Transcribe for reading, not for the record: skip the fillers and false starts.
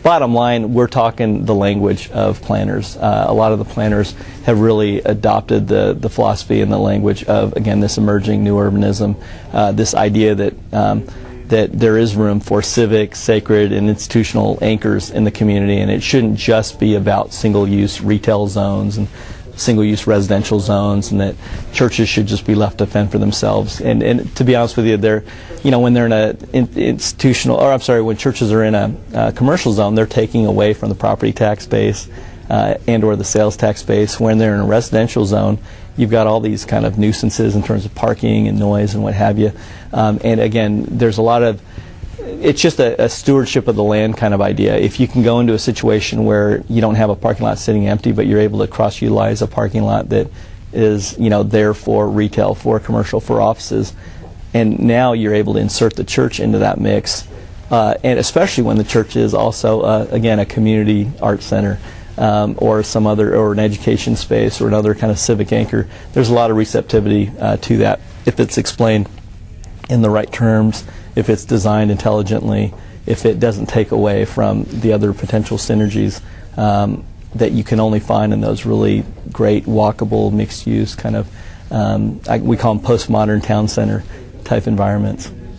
bottom line, we're talking the language of planners. A lot of the planners have really adopted the philosophy and the language of, again, this emerging new urbanism, this idea that there is room for civic, sacred, and institutional anchors in the community, and it shouldn't just be about single-use retail zones and single-use residential zones, and that churches should just be left to fend for themselves. And to be honest with you, they're, when they're in when churches are in a commercial zone, they're taking away from the property tax base and or the sales tax base. When they're in a residential zone, you've got all these kind of nuisances in terms of parking and noise and what have you. And again, there's a lot of, it's just a stewardship of the land kind of idea. If you can go into a situation where you don't have a parking lot sitting empty, but you're able to cross-utilize a parking lot that is, there for retail, for commercial, for offices, and now you're able to insert the church into that mix, and especially when the church is also, again, a community art center, or some other, or an education space, or another kind of civic anchor. There's a lot of receptivity to that if it's explained in the right terms, if it's designed intelligently, if it doesn't take away from the other potential synergies that you can only find in those really great walkable mixed-use kind of, we call them postmodern town center type environments.